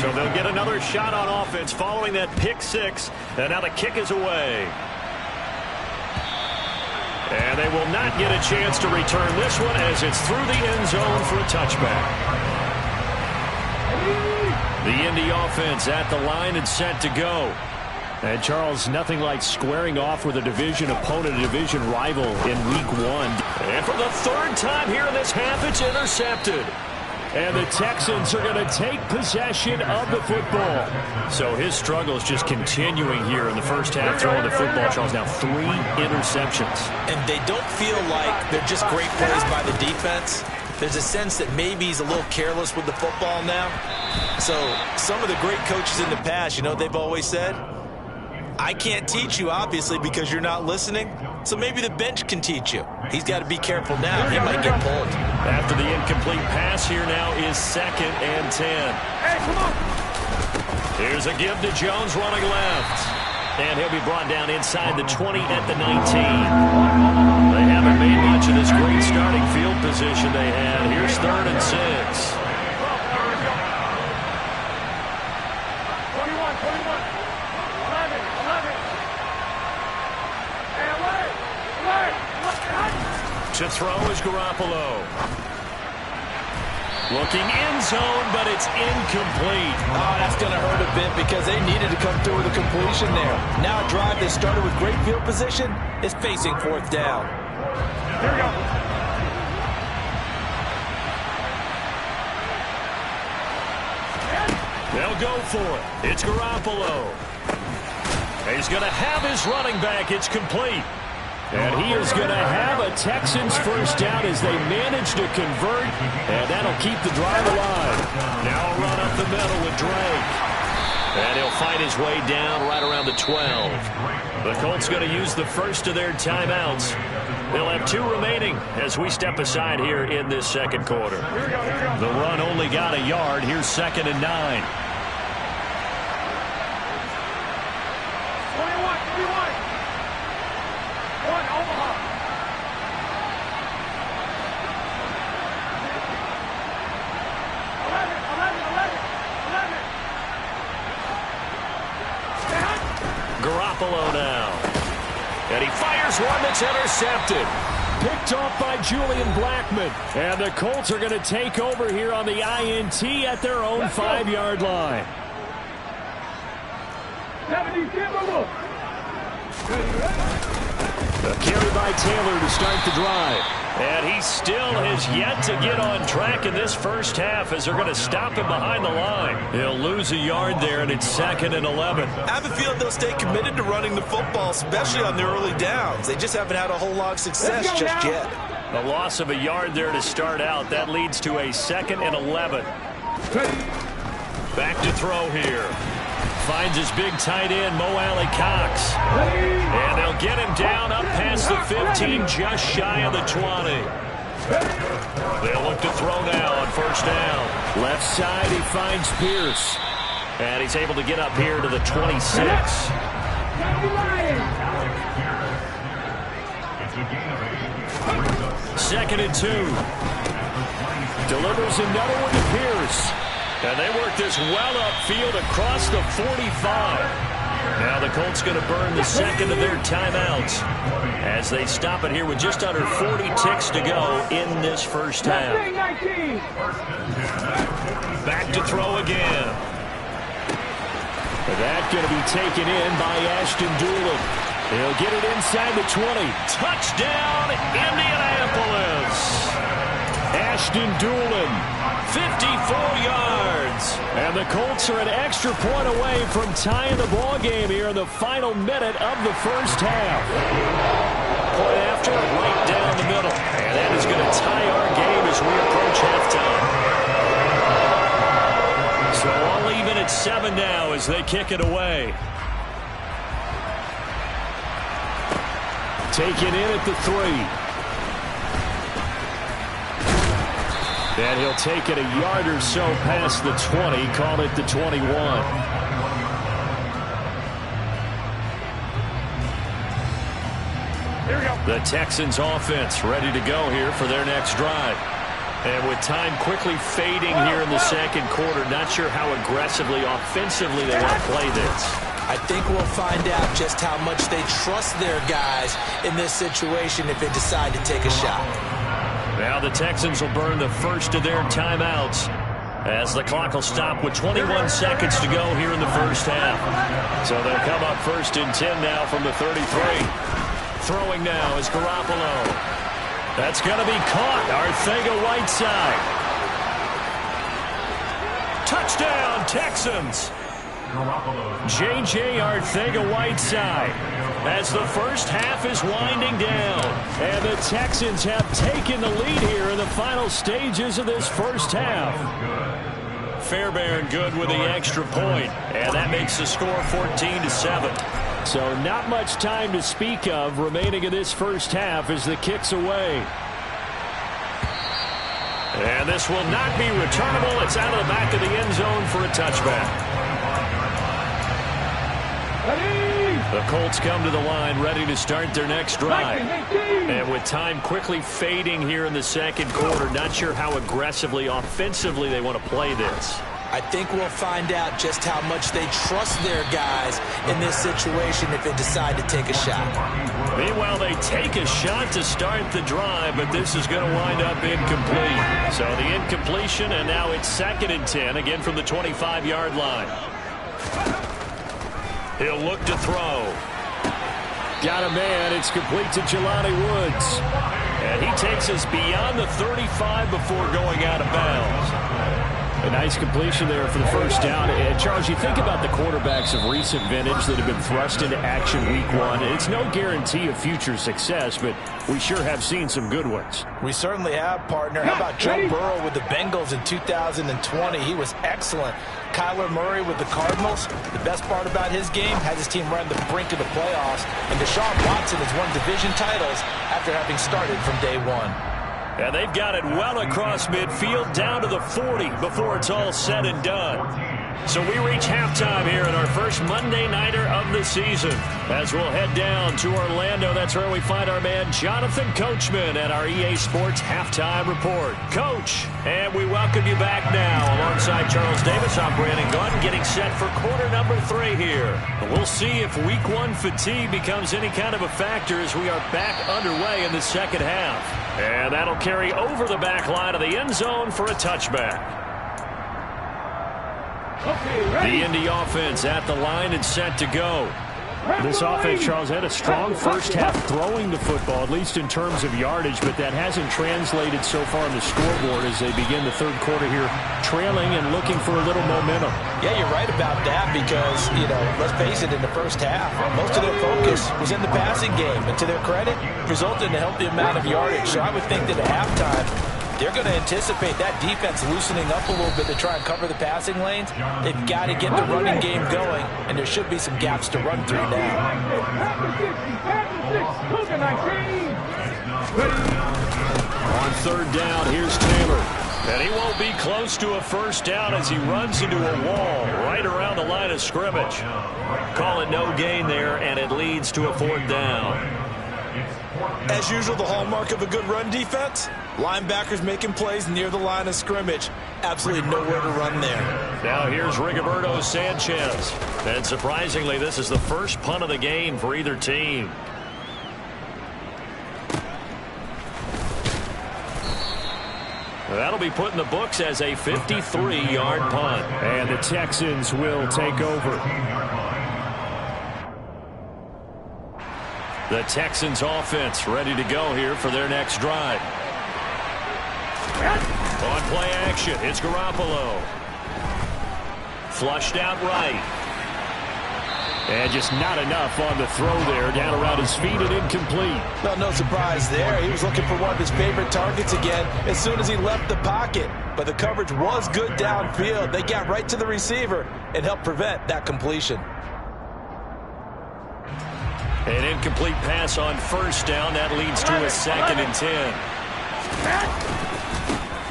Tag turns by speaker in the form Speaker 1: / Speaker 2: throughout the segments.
Speaker 1: So they'll get another shot on offense following that pick six. And now the kick is away. And they will not get a chance to return this one as it's through the end zone for a touchback. The Indy offense at the line and set to go. And Charles, nothing like squaring off with a division opponent, a division rival in week one. And for the third time here in this half, it's intercepted. And the Texans are going to take possession of the football. So his struggle is just continuing here in the first half, throwing the football. Charles, now 3 interceptions.
Speaker 2: And they don't feel like they're just great plays by the defense. There's a sense that maybe he's a little careless with the football now. So some of the great coaches in the past, you know what they've always said? I can't teach you, obviously, because you're not listening. So maybe the bench can teach you. He's got to be careful now. He might get pulled.
Speaker 1: After the incomplete pass, here now is 2nd and 10.
Speaker 3: Hey, come on.
Speaker 1: Here's a give to Jones running left. And he'll be brought down inside the 20 at the 19. They haven't made much of this great starting field position they had. Here's 3rd and 6. To throw is Garoppolo. Looking end zone, but it's incomplete.
Speaker 2: Oh, that's going to hurt a bit because they needed to come through with a completion there. Now a drive that started with great field position is facing 4th down.
Speaker 3: Here we go.
Speaker 1: They'll go for it. It's Garoppolo. He's going to have his running back. It's complete. And he is going to have a Texans first down as they manage to convert, and that'll keep the drive alive. Now a run up the middle with Drake. And he'll fight his way down right around the 12. The Colts going to use the first of their timeouts. They'll have 2 remaining as we step aside here in this second quarter. The run only got a yard. Here's 2nd and 9.
Speaker 3: 21.
Speaker 1: Garoppolo now. And he fires one that's intercepted. Picked off by Julian Blackmon. And the Colts are going to take over here on the INT at their own 5-yard line.
Speaker 3: 70,
Speaker 1: A carry by Taylor to start the drive. And he still has yet to get on track in this first half as they're going to stop him behind the line. He'll lose a yard there, and it's 2nd and 11.
Speaker 2: I have a feeling they'll stay committed to running the football, especially on the early downs. They just haven't had a whole lot of success just yet.
Speaker 1: A loss of a yard there to start out. That leads to a 2nd and 11. Back to throw here. Finds his big tight end, Mo Alley Cox. And they'll get him down up past the 15, just shy of the 20. They'll look to throw now on first down. Left side, he finds Pierce. And he's able to get up here to the 26. 2nd and 2. Delivers another one to Pierce. And they work this well upfield across the 45. Now the Colts going to burn the second of their timeouts as they stop it here with just under 40 ticks to go in this first half. Back to throw again. That's going to be taken in by Ashton Doolin. He'll get it inside the 20. Touchdown, Indianapolis. Ashton Doolin, 54 yards. And the Colts are an extra point away from tying the ball game here in the final minute of the first half. Point after, right down the middle. And that is going to tie our game as we approach halftime. So all even at 7 now as they kick it away. Taken in at the 3. And he'll take it a yard or so past the 20, call it the 21. Here we go. The Texans offense ready to go here for their next drive. And with time quickly fading here in the second quarter, not sure how aggressively, offensively they want to play this.
Speaker 2: I think we'll find out just how much they trust their guys in this situation if they decide to take a shot.
Speaker 1: Now the Texans will burn the first of their timeouts as the clock will stop with 21 seconds to go here in the first half. So they'll come up first and 10 now from the 33. Throwing now is Garoppolo. That's going to be caught. Arcega-Whiteside. Touchdown, Texans. J.J. Arcega-Whiteside as the first half is winding down. And the Texans have taken the lead here in the final stages of this first half. Fairbairn good with the extra point, and that makes the score 14-7. So not much time to speak of remaining in this first half as the kick's away. And this will not be returnable. It's out of the back of the end zone for a touchback. The Colts come to the line ready to start their next drive. And with time quickly fading here in the second quarter, not sure how aggressively, offensively they want to play this.
Speaker 2: I think we'll find out just how much they trust their guys in this situation if they decide to take a shot.
Speaker 1: Meanwhile, they take a shot to start the drive, but this is going to wind up incomplete. So the incompletion, and now it's 2nd and 10, again from the 25-yard line. He'll look to throw. Got a man. It's complete to Jelani Woods. And he takes us beyond the 35 before going out of bounds. A nice completion there for the first down. And Charles, you think about the quarterbacks of recent vintage that have been thrust into action week one. It's no guarantee of future success, but we sure have seen some good ones.
Speaker 2: We certainly have, partner. How about Joe Burrow with the Bengals in 2020? He was excellent. Kyler Murray with the Cardinals. The best part about his game has his team right on the brink of the playoffs. And Deshaun Watson has won division titles after having started from day one.
Speaker 1: And they've got it well across midfield, down to the 40 before it's all said and done. So we reach halftime here in our first Monday Nighter of the season. As we'll head down to Orlando, that's where we find our man Jonathan Coachman at our EA Sports Halftime Report. Coach, and we welcome you back now. Alongside Charles Davis, I'm Brandon Gunn, getting set for quarter number 3 here. We'll see if week 1 fatigue becomes any kind of a factor as we are back underway in the second half. And that'll carry over the back line of the end zone for a touchback. The Indy offense at the line and set to go. This offense, Charles, had a strong first half throwing the football, at least in terms of yardage, but that hasn't translated so far on the scoreboard as they begin the third quarter here, trailing and looking for a little momentum.
Speaker 2: Yeah, you're right about that because, let's face it, in the first half, most of their focus was in the passing game, and to their credit, resulted in a healthy amount of yardage. So I would think that at halftime, they're going to anticipate that defense loosening up a little bit to try and cover the passing lanes. They've got to get the running game going, and there should be some gaps to run through now.
Speaker 1: On third down, here's Taylor. And he won't be close to a first down as he runs into a wall right around the line of scrimmage. Call it no gain there, and it leads to a 4th down.
Speaker 2: As usual, the hallmark of a good run defense, linebackers making plays near the line of scrimmage. Absolutely nowhere to run there.
Speaker 1: Now here's Rigoberto Sanchez. And surprisingly, this is the first punt of the game for either team. That'll be put in the books as a 53-yard punt. And the Texans will take over. The Texans offense ready to go here for their next drive. On play action, it's Garoppolo. Flushed out right. And just not enough on the throw there. Down around his feet and incomplete.
Speaker 2: Well, no surprise there. He was looking for one of his favorite targets again as soon as he left the pocket. But the coverage was good downfield. They got right to the receiver and helped prevent that completion.
Speaker 1: An incomplete pass on first down. That leads to a 2nd and 10.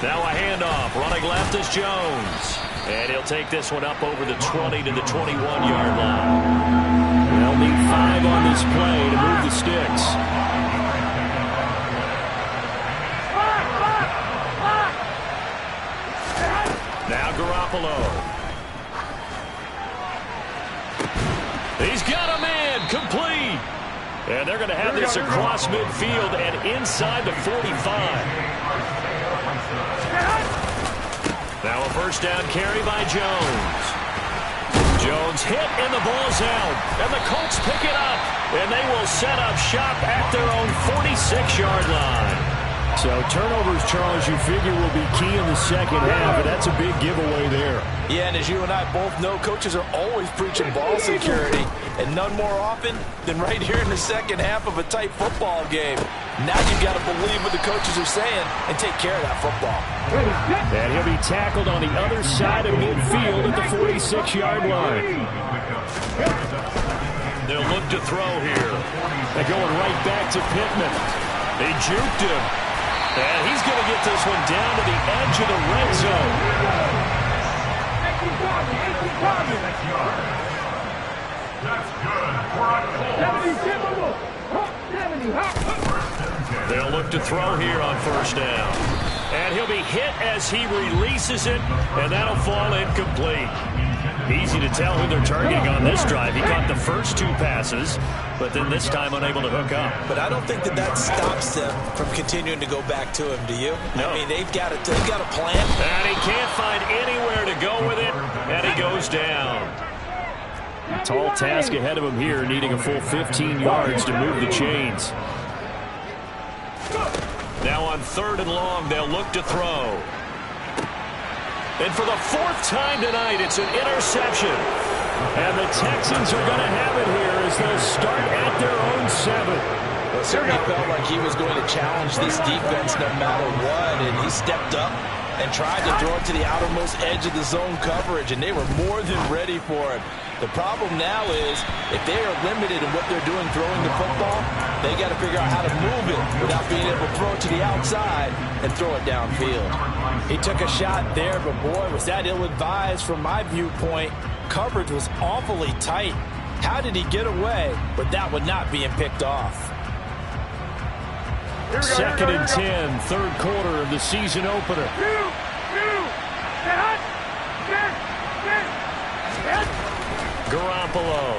Speaker 1: Now a handoff. Running left is Jones. And he'll take this one up over the 20 to the 21-yard line. They'll need 5 on this play to move the sticks. He's got a man, complete. And they're going to have this across midfield and inside the 45. Now a first down carry by Jones. Jones hit and the ball's out. And the Colts pick it up. And they will set up shop at their own 46-yard line. So turnovers, Charles, you figure will be key in the second half, but that's a big giveaway there.
Speaker 2: Yeah, and as you and I both know, coaches are always preaching ball security, and none more often than right here in the second half of a tight football game. Now you've got to believe what the coaches are saying and take care of that football.
Speaker 1: And he'll be tackled on the other side of midfield at the 46-yard line. They'll look to throw here. They're going right back to Pittman. They juked him. And he's going to get this one down to the edge of the red zone. They'll look to throw here on first down. And he'll be hit as he releases it, and that'll fall incomplete. Easy to tell who they're targeting on this drive. He caught the first two passes, but then this time unable to hook up.
Speaker 2: But I don't think that stops them from continuing to go back to him, do you?
Speaker 1: No.
Speaker 2: I mean, they've got a plan.
Speaker 1: And he can't find anywhere to go with it, and he goes down. A tall task ahead of him here, needing a full 15 yards to move the chains. Now on 3rd and long, they'll look to throw. And for the 4th time tonight, it's an interception. And the Texans are going to have it here as they'll start at their own 7.
Speaker 2: Well, it certainly felt like he was going to challenge this defense no matter what, and he stepped up and tried to throw it to the outermost edge of the zone coverage, and they were more than ready for it. The problem now is if they are limited in what they're doing throwing the football, they got to figure out how to move it without being able to throw it to the outside and throw it downfield. He took a shot there, but boy, was that ill-advised from my viewpoint. Coverage was awfully tight. How did he get away with that one not being picked off?
Speaker 1: 2nd and 10, 3rd quarter of the season opener. Garoppolo.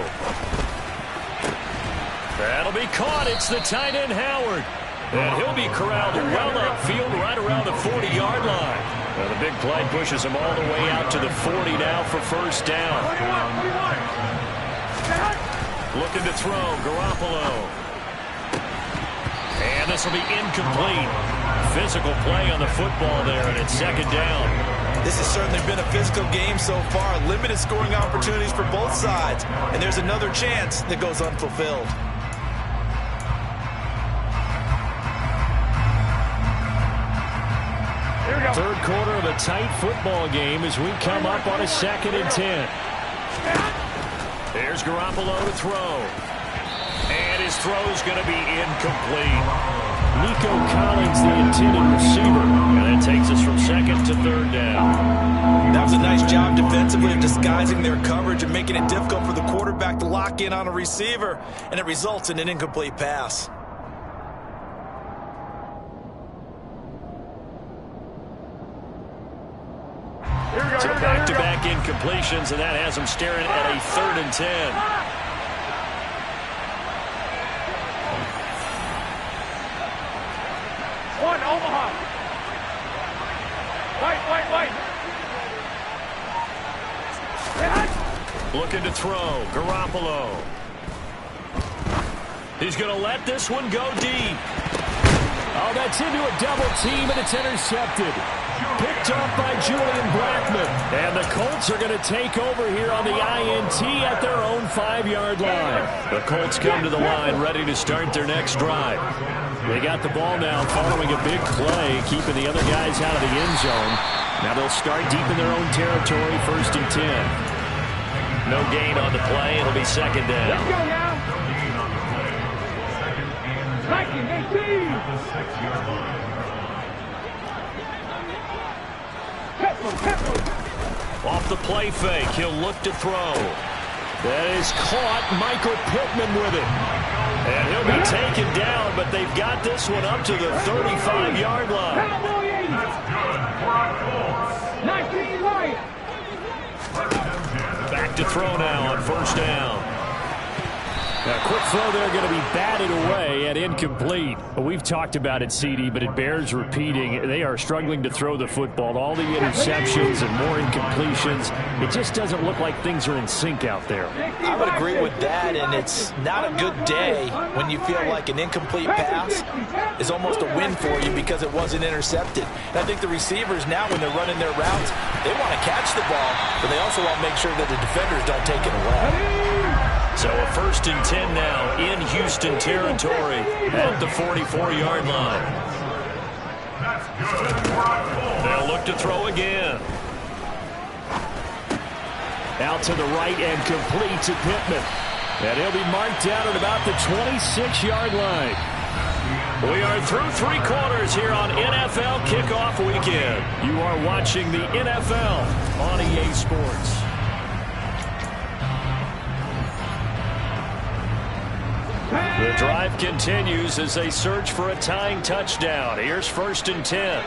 Speaker 1: That'll be caught. It's the tight end, Howard. And he'll be corralled well upfield right around the 40-yard line. Well, the big play pushes him all the way out to the 40 now for first down. Looking to throw, Garoppolo. And this will be incomplete. Physical play on the football there, and it's 2nd down.
Speaker 2: This has certainly been a physical game so far. Limited scoring opportunities for both sides. And there's another chance that goes unfulfilled.
Speaker 1: Third quarter of a tight football game as we come up on a 2nd and 10. There's Garoppolo to throw. And his throw's going to be incomplete. Nico Collins, the intended receiver. And that takes us from 2nd to 3rd down.
Speaker 2: That was a nice job defensively of disguising their coverage and making it difficult for the quarterback to lock in on a receiver. And it results in an incomplete pass.
Speaker 1: So back-to-back incompletions, and that has them staring at a 3rd and 10.
Speaker 3: One, Omaha. Wait.
Speaker 1: Looking to throw, Garoppolo. He's going to let this one go deep. Oh, that's into a double team, and it's intercepted. Picked off by Julian Blackman. And the Colts are going to take over here on the INT at their own 5-yard line. The Colts come to the line ready to start their next drive. They got the ball now following a big play, keeping the other guys out of the end zone. Now they'll start deep in their own territory, 1st and 10. No gain on the play. It'll be 2nd down.
Speaker 3: Let's go now. 19-18.
Speaker 1: Off the play fake, he'll look to throw. That is caught. Michael Pittman with it. And he'll be taken down, but they've got this one up to the 35-yard line. Back to throw now on 1st down. A quick throw there going to be batted away and incomplete. We've talked about it, CD, but it bears repeating. They are struggling to throw the football. All the interceptions and more incompletions. It just doesn't look like things are in sync out there.
Speaker 2: I would agree with that, and it's not a good day when you feel like an incomplete pass is almost a win for you because it wasn't intercepted. And I think the receivers now, when they're running their routes, they want to catch the ball, but they also want to make sure that the defenders don't take it away.
Speaker 1: So a 1st and 10 now in Houston territory at the 44-yard line. They'll look to throw again. Out to the right and complete to Pittman. And he'll be marked down at about the 26-yard line. We are through 3 quarters here on NFL Kickoff Weekend. You are watching the NFL on EA Sports. The drive continues as they search for a tying touchdown. Here's 1st and 10.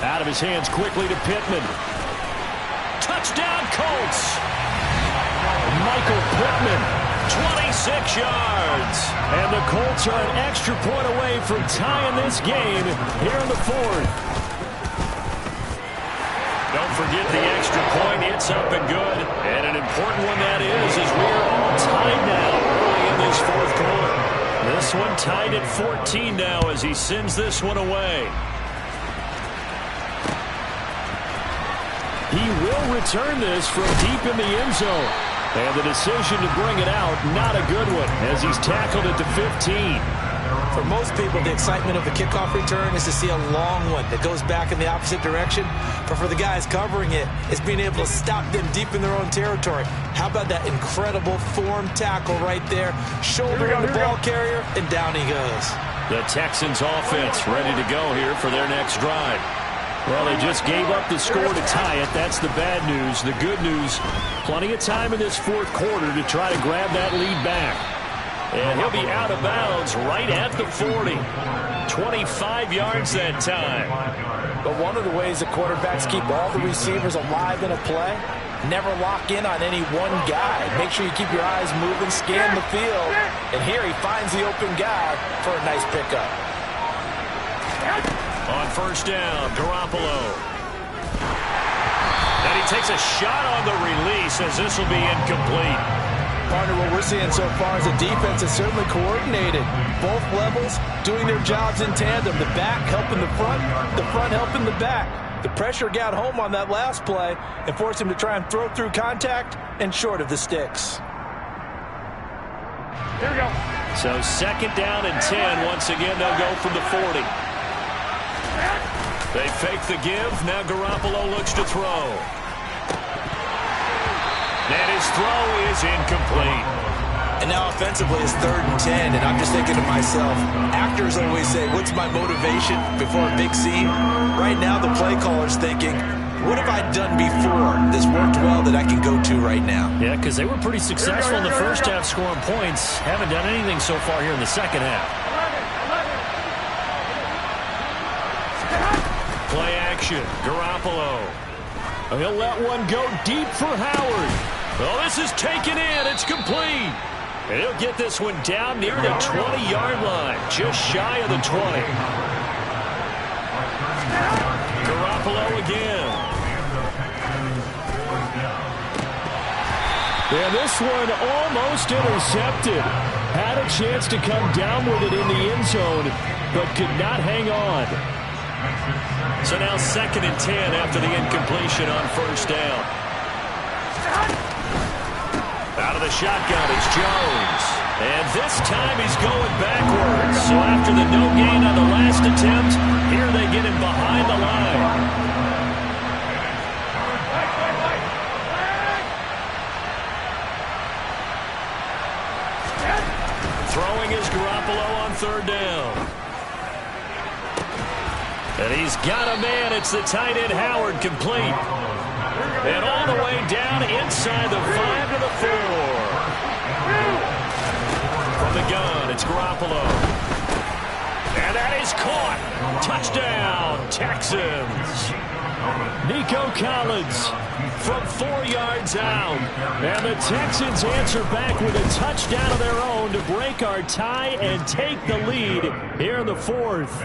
Speaker 1: Out of his hands quickly to Pittman. Touchdown, Colts. Michael Pittman, 26 yards. And the Colts are an extra point away from tying this game here in the 4th. Don't forget the extra point. It's up and good. And an important one that is, as we are all tied now early in this 4th quarter. This one tied at 14 now as he sends this one away. He will return this from deep in the end zone. And the decision to bring it out, not a good one, as he's tackled at the 15.
Speaker 2: For most people, the excitement of the kickoff return is to see a long one that goes back in the opposite direction. But for the guys covering it, it's being able to stop them deep in their own territory. How about that incredible form tackle right there? Shoulder on the ball carrier, and down he goes.
Speaker 1: The Texans offense ready to go here for their next drive. Well, they just gave up the score to tie it. That's the bad news. The good news, plenty of time in this 4th quarter to try to grab that lead back. And he'll be out of bounds right at the 40. 25 yards that time.
Speaker 2: But one of the ways that quarterbacks keep all the receivers alive in a play, never lock in on any one guy. Make sure you keep your eyes moving, scan the field. And here he finds the open guy for a nice pickup.
Speaker 1: On 1st down, Garoppolo. And he takes a shot on the release as this will be incomplete.
Speaker 2: Partner, what we're seeing so far is the defense is certainly coordinated. Both levels doing their jobs in tandem. The back helping the front helping the back. The pressure got home on that last play and forced him to try and throw through contact and short of the sticks.
Speaker 3: Here we go.
Speaker 1: So 2nd down and 10. Once again, they'll go from the 40. They fake the give. Now Garoppolo looks to throw. And his throw is incomplete.
Speaker 2: And now offensively it's 3rd and 10, and I'm just thinking to myself, actors always say, what's my motivation before a big scene? Right now the play caller's thinking, what have I done before this worked well that I can go to right now?
Speaker 1: Yeah, because they were pretty successful in the first half scoring points. Haven't done anything so far here in the second half. Play action, Garoppolo. He'll let one go deep for Howard. Well, this is taken in. It's complete. And he'll get this one down near the 20-yard line, just shy of the 20. Garoppolo again. And this one almost intercepted. Had a chance to come down with it in the end zone, but could not hang on. So now 2nd and 10 after the incompletion on 1st down. Out of the shotgun is Jones. And this time he's going backwards. So after the no gain on the last attempt, here they get him behind the line. Throwing is Garoppolo on 3rd down. And he's got a man. It's the tight end Howard, complete. And all the way down inside the 5 to the 4. From the gun, it's Garoppolo. And that is caught. Touchdown, Texans. Nico Collins from 4 yards out. And the Texans answer back with a touchdown of their own to break our tie and take the lead here in the fourth.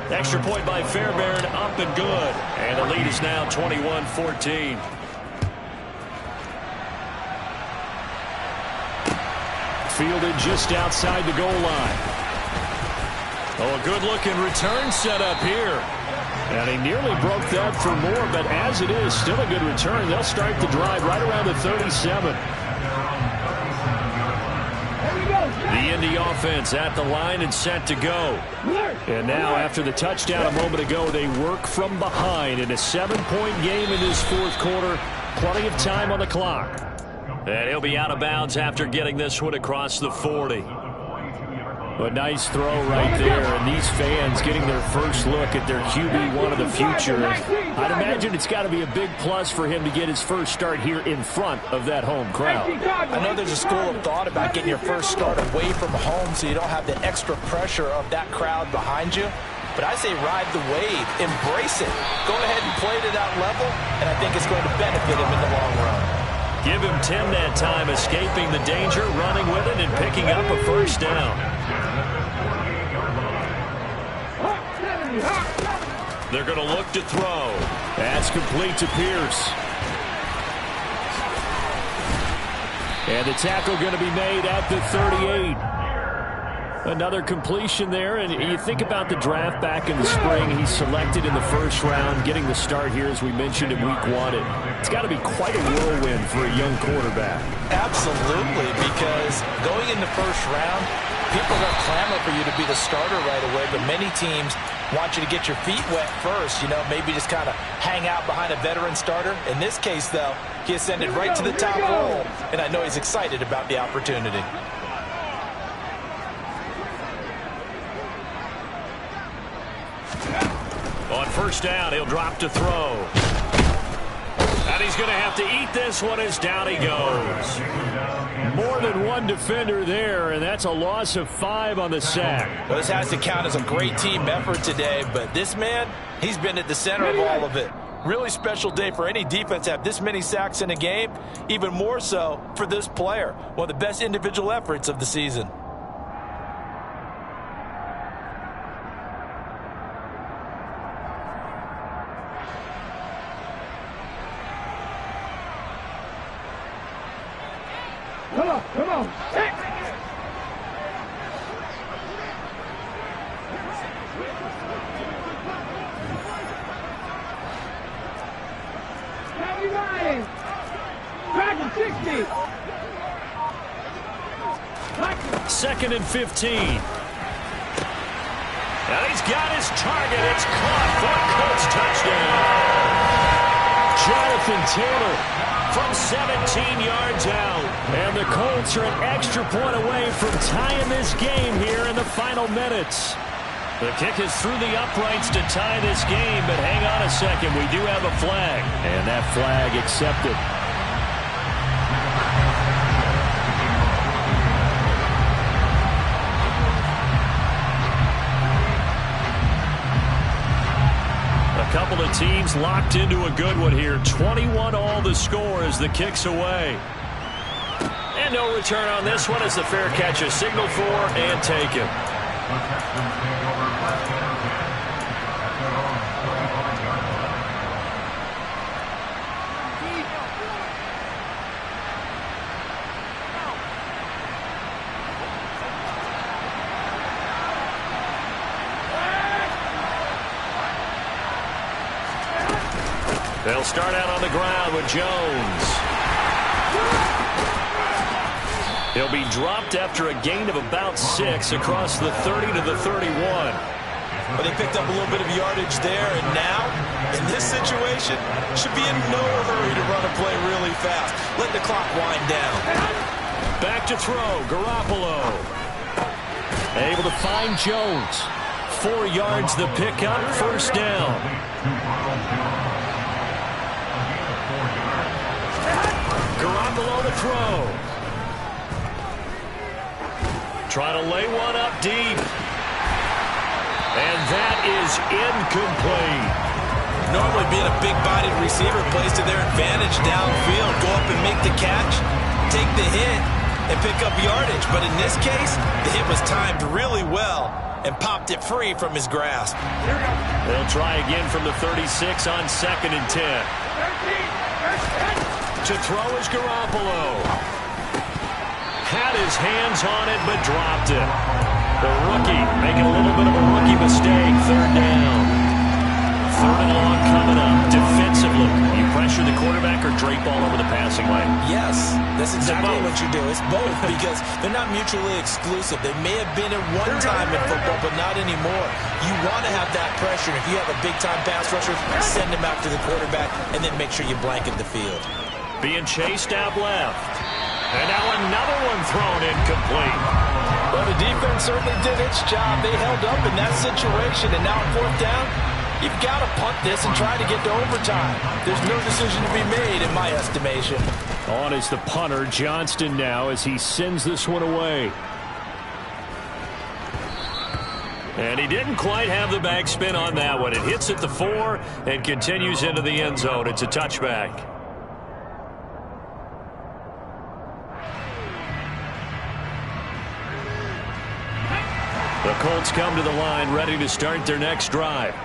Speaker 3: Extra point by Fairbairn, up and good.
Speaker 1: And the lead is now 21-14. Fielded just outside the goal line. Oh, a good-looking return set up here. And he nearly broke that for more, but as it is, still a good return. They'll start the drive right around the 37. The Indy offense at the line and set to go. And now, after the touchdown a moment ago, they work from behind in a 7-point game in this fourth quarter. Plenty of time on the clock. And he'll be out of bounds after getting this one across the 40. A nice throw right there, and these fans getting their first look at their QB1 of the future. I'd imagine it's got to be a big plus for him to get his first start here in front of that home crowd.
Speaker 2: I know there's a school of thought about getting your first start away from home so you don't have the extra pressure of that crowd behind you. But I say ride the wave, embrace it. Go ahead and play to that level, and I think it's going to benefit him in the long run.
Speaker 1: Give him 10 that time, escaping the danger, running with it, and picking up a first down. They're going to look to throw. That's complete to Pierce. And the tackle going to be made at the 38. Another completion there, and you think about the draft back in the spring. He's selected in the first round, getting the start here, as we mentioned in week 1. It's got to be quite a whirlwind for a young quarterback.
Speaker 2: Absolutely, because going in the first round, people are going to clamor for you to be the starter right away, but many teams want you to get your feet wet first, maybe just kind of hang out behind a veteran starter. In this case, though, he ascended right to the top role, and I know he's excited about the opportunity.
Speaker 1: On first down, he'll drop to throw. And he's going to have to eat this one as down he goes. More than one defender there, and that's a loss of 5 on the sack.
Speaker 2: Well, this has to count as a great team effort today, but this man, he's been at the center of all of it. Really special day for any defense to have this many sacks in a game, even more so for this player. One of the best individual efforts of the season.
Speaker 3: Come on. Hey. Dragon 60.
Speaker 1: Second and 15. And he's got his target. It's caught for a Colts touchdown. Jonathan Taylor from 17 yards out. And the Colts are an extra point away from tying this game here in the final minutes. The kick is through the uprights to tie this game, but hang on a second. We do have a flag. And that flag accepted. A couple of teams locked into a good one here. 21 all the score as the kick's away. And no return on this one as the fair catch is signaled for and taken. They'll start out on the ground with Jones. He'll be dropped after a gain of about 6 across the 30 to the 31.
Speaker 2: Well, they picked up a little bit of yardage there, and now, in this situation, should be in no hurry to run a play really fast. Let the clock wind down.
Speaker 1: Back to throw, Garoppolo. Able to find Jones. 4 yards the pickup, first down. Garoppolo to throw. Trying to lay one up deep. And that is incomplete.
Speaker 2: Normally being a big-bodied receiver plays to their advantage downfield. Go up and make the catch, take the hit, and pick up yardage. But in this case, the hit was timed really well and popped it free from his grasp.
Speaker 1: They'll try again from the 36 on 2nd and 10. To throw is Garoppolo. Had his hands on it, but dropped it. The rookie making a little bit of a rookie mistake. 3rd down. 3rd and long coming up. Defensively, you pressure the quarterback or drape all over the passing lane?
Speaker 2: Yes, that's exactly what you do. It's both because they're not mutually exclusive. They may have been at one time in football, but not anymore. You want to have that pressure. If you have a big-time pass rusher, send him out to the quarterback and then make sure you blanket the field.
Speaker 1: Being chased out left. And now another one thrown incomplete.
Speaker 2: Well, the defense certainly did its job. They held up in that situation, and now on 4th down, you've got to punt this and try to get to overtime. There's no decision to be made in my estimation.
Speaker 1: On is the punter, Johnston, now as he sends this one away. And he didn't quite have the backspin on that one. It hits at the 4 and continues into the end zone. It's a touchback. The Colts come to the line ready to start their next drive.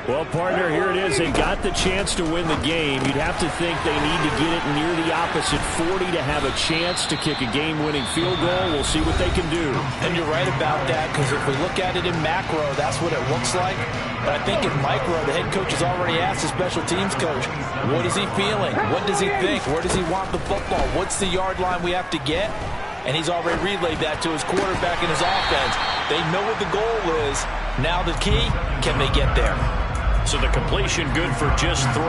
Speaker 1: Well, partner, here it is. They got the chance to win the game. You'd have to think they need to get it near the opposite 40 to have a chance to kick a game-winning field goal. We'll see what they can do.
Speaker 2: And you're right about that, because if we look at it in macro, that's what it looks like. But I think in micro, the head coach has already asked the special teams coach, what is he feeling? What does he think? Where does he want the football? What's the yard line we have to get? And he's already relayed that to his quarterback and his offense. They know what the goal is. Now the key, can they get there?
Speaker 1: So the completion good for just 3.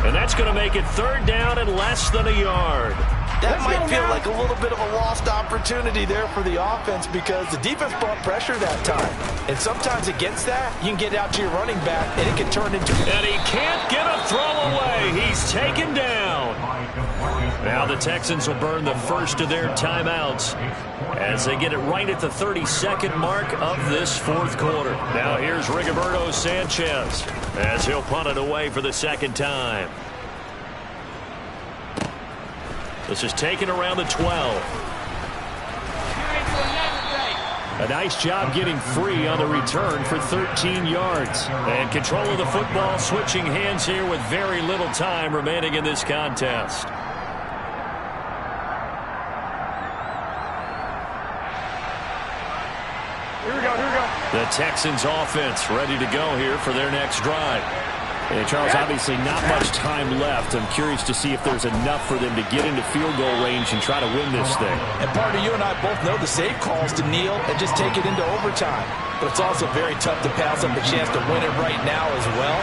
Speaker 1: And that's going to make it 3rd down and less than a yard.
Speaker 2: That might feel like a little bit of a lost opportunity there for the offense because the defense brought pressure that time. And sometimes against that, you can get out to your running back, and it can turn into...
Speaker 1: And he can't get a throw away. He's taken down. Now the Texans will burn the first of their timeouts as they get it right at the 32nd mark of this 4th quarter. Now here's Rigoberto Sanchez as he'll punt it away for the 2nd time. This is taken around the 12. A nice job getting free on the return for 13 yards. And control of the football switching hands here with very little time remaining in this contest.
Speaker 3: Here we go.
Speaker 1: The Texans offense ready to go here for their next drive. And Charles, obviously not much time left. I'm curious to see if there's enough for them to get into field goal range and try to win this thing.
Speaker 2: And partner, you and I both know the safe calls to kneel and just take it into overtime. But it's also very tough to pass up a chance to win it right now as well.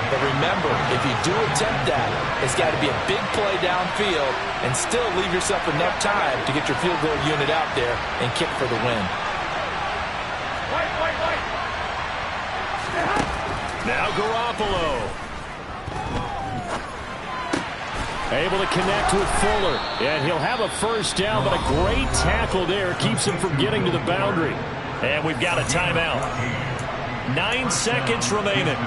Speaker 2: But remember, if you do attempt that, it's got to be a big play downfield and still leave yourself enough time to get your field goal unit out there and kick for the win.
Speaker 1: Now Garoppolo. Able to connect with Fuller. And he'll have a first down, but a great tackle there keeps him from getting to the boundary. And we've got a timeout. 9 seconds remaining.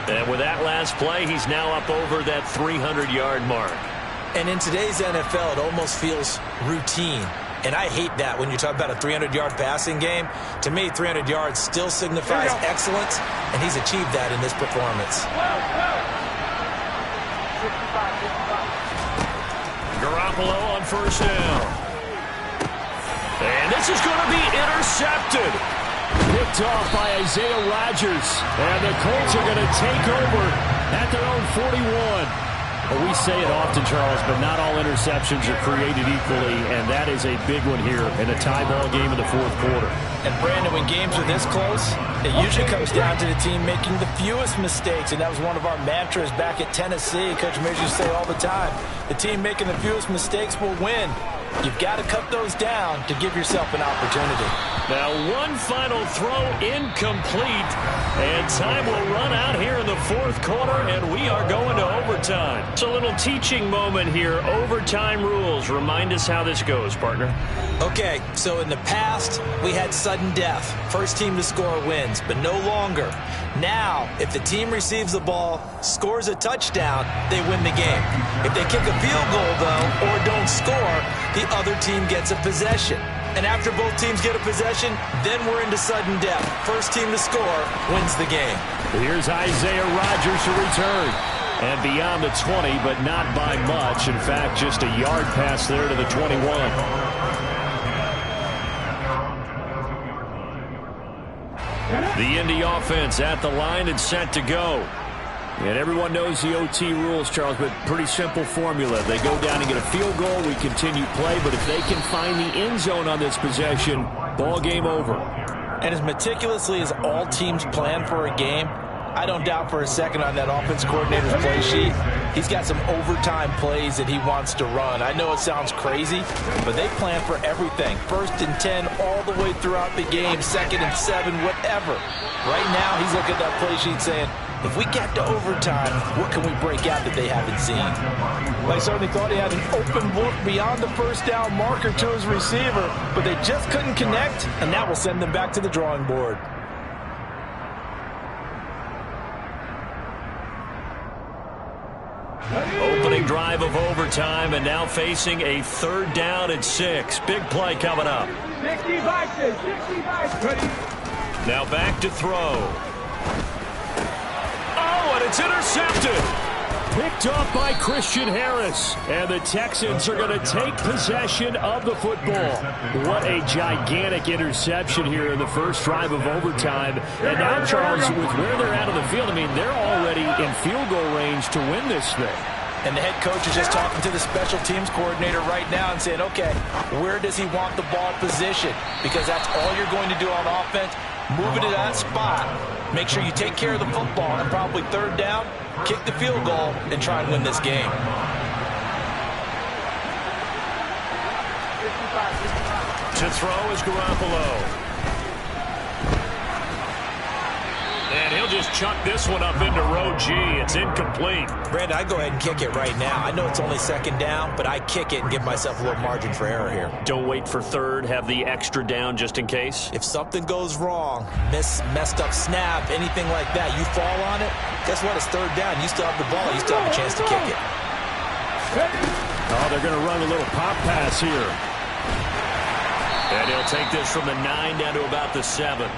Speaker 1: And with that last play, he's now up over that 300-yard mark.
Speaker 2: And in today's NFL, it almost feels routine. And I hate that when you talk about a 300-yard passing game. To me, 300 yards still signifies excellence, and he's achieved that in this performance.
Speaker 1: Garoppolo on first down. And this is going to be intercepted. Picked off by Isaiah Rodgers. And the Colts are going to take over at their own 41. Well, we say it often, Charles, but not all interceptions are created equally, and that is a big one here in a tie ball game in the 4th quarter.
Speaker 2: And, Brandon, when games are this close, it usually comes down to the team making the fewest mistakes, and that was one of our mantras back at Tennessee. Coach Major used to say all the time, the team making the fewest mistakes will win. You've got to cut those down to give yourself an opportunity.
Speaker 1: Now one final throw incomplete, and time will run out here in the 4th quarter, and we are going to overtime. overtime. It's a little teaching moment here. Overtime rules. Remind us how this goes, partner.
Speaker 2: Okay, so in the past, we had sudden death. First team to score wins, but no longer. Now, if the team receives the ball, scores a touchdown, they win the game. If they kick a field goal, though, or don't score, the other team gets a possession. And after both teams get a possession, then we're into sudden death. First team to score wins the game.
Speaker 1: Here's Isaiah Rodgers to return. And beyond the 20, but not by much. In fact, just a yard pass there to the 21. The Indy offense at the line and set to go. And everyone knows the OT rules, Charles, but pretty simple formula. They go down and get a field goal, we continue play, but if they can find the end zone on this possession, ball game over.
Speaker 2: And as meticulously as all teams plan for a game, I don't doubt for a second on that offense coordinator's play sheet, he's got some overtime plays that he wants to run. I know it sounds crazy, but they plan for everything. 1st and 10 all the way throughout the game, 2nd and 7, whatever. Right now, he's looking at that play sheet saying, if we get to overtime, what can we break out that they haven't seen? They certainly thought he had an open look beyond the first down marker to his receiver, but they just couldn't connect, and that will send them back to the drawing board.
Speaker 1: Opening drive of overtime, and now facing a 3rd down and 6. Big play coming up.
Speaker 4: 65.
Speaker 1: Now back to throw. Oh, and it's intercepted. Picked off by Christian Harris. And the Texans are going to take possession of the football. What a gigantic interception here in the first drive of overtime. And now, Charles, with where they're at on the field, I mean, they're already in field goal range to win this thing.
Speaker 2: And the head coach is just talking to the special teams coordinator right now and saying, okay, where does he want the ball positioned? Because that's all you're going to do on offense. Move it to that spot. Make sure you take care of the football and probably 3rd down, kick the field goal, and try and win this game.
Speaker 1: To throw is Garoppolo. And he'll just chuck this one up into row G. It's incomplete.
Speaker 2: Brandon, I go ahead and kick it right now. I know it's only 2nd down, but I kick it and give myself a little margin for error here.
Speaker 1: Don't wait for 3rd. Have the extra down just in case.
Speaker 2: If something goes wrong, messed up snap, anything like that, you fall on it, guess what? It's 3rd down. You still have the ball. You still have a chance to kick it.
Speaker 1: Oh, they're going to run a little pop pass here. And he'll take this from the 9 down to about the 7.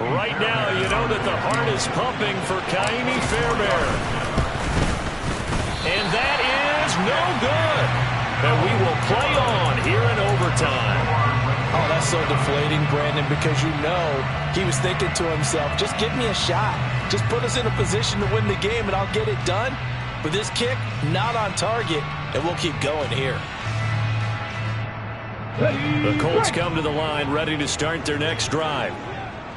Speaker 1: Right now, you know that the heart is pumping for Kaimi Fairbairn. And that is no good. And we will play on here in overtime.
Speaker 2: Oh, that's so deflating, Brandon, because you know he was thinking to himself, just give me a shot. Just put us in a position to win the game, and I'll get it done. But this kick, not on target, and we'll keep going here.
Speaker 1: The Colts come to the line, ready to start their next drive.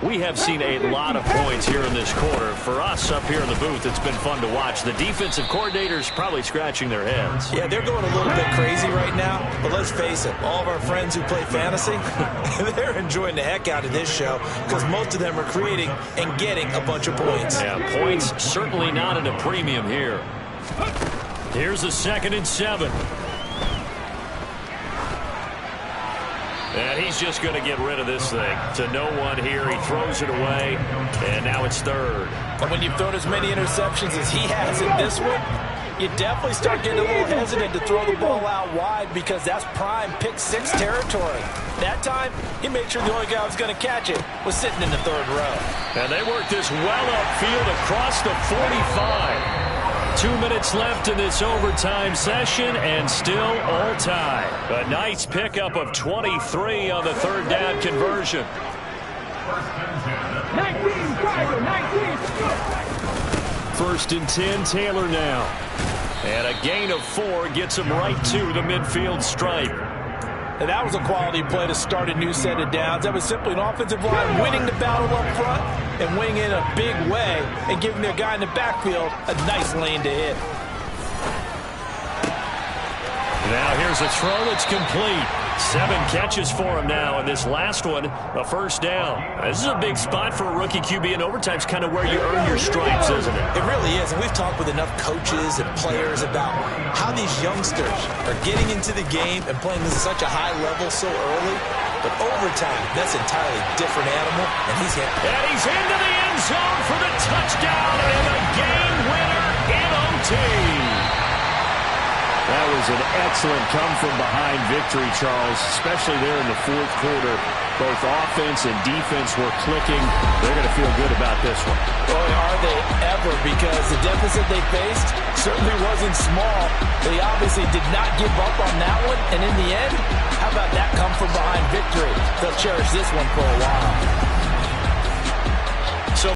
Speaker 1: We have seen a lot of points here in this quarter. For us up here in the booth, it's been fun to watch. The defensive coordinators probably scratching their heads.
Speaker 2: Yeah, they're going a little bit crazy right now, but let's face it, all of our friends who play fantasy, they're enjoying the heck out of this show because most of them are creating and getting a bunch of points.
Speaker 1: Yeah, points certainly not at a premium here. Here's a 2nd and 7. And he's just going to get rid of this thing. To no one here. He throws it away. And now it's 3rd.
Speaker 2: And when you've thrown as many interceptions as he has in this one, you definitely start getting a little hesitant to throw the ball out wide because that's prime pick 6 territory. That time, he made sure the only guy who was going to catch it was sitting in the 3rd row.
Speaker 1: And they work this well upfield across the 45. 2 minutes left in this overtime session, and still all tied. A nice pickup of 23 on the 3rd down conversion. 1st and 10, Taylor now. And a gain of 4 gets him right to the midfield stripe.
Speaker 2: And that was a quality play to start a new set of downs. That was simply an offensive line winning the battle up front. and wing in a big way and giving their guy in the backfield a nice lane to hit.
Speaker 1: Now here's a throw that's complete. 7 catches for him now, and this last one, a first down. This is a big spot for a rookie QB, and overtime's kind of where you earn your stripes, isn't it?
Speaker 2: It really is, and we've talked with enough coaches and players about how these youngsters are getting into the game and playing this at such a high level so early. But overtime, that's an entirely different animal, and he's hit.
Speaker 1: And he's into the end zone for the touchdown and a game winner in OT. That was an excellent come-from-behind victory, Charles, especially there in the fourth quarter. Both offense and defense were clicking. They're going to feel good about this one.
Speaker 2: Boy, are they ever, because the deficit they faced certainly wasn't small. They obviously did not give up on that one, and in the end, how about that come-from-behind victory? They'll cherish this one for a while.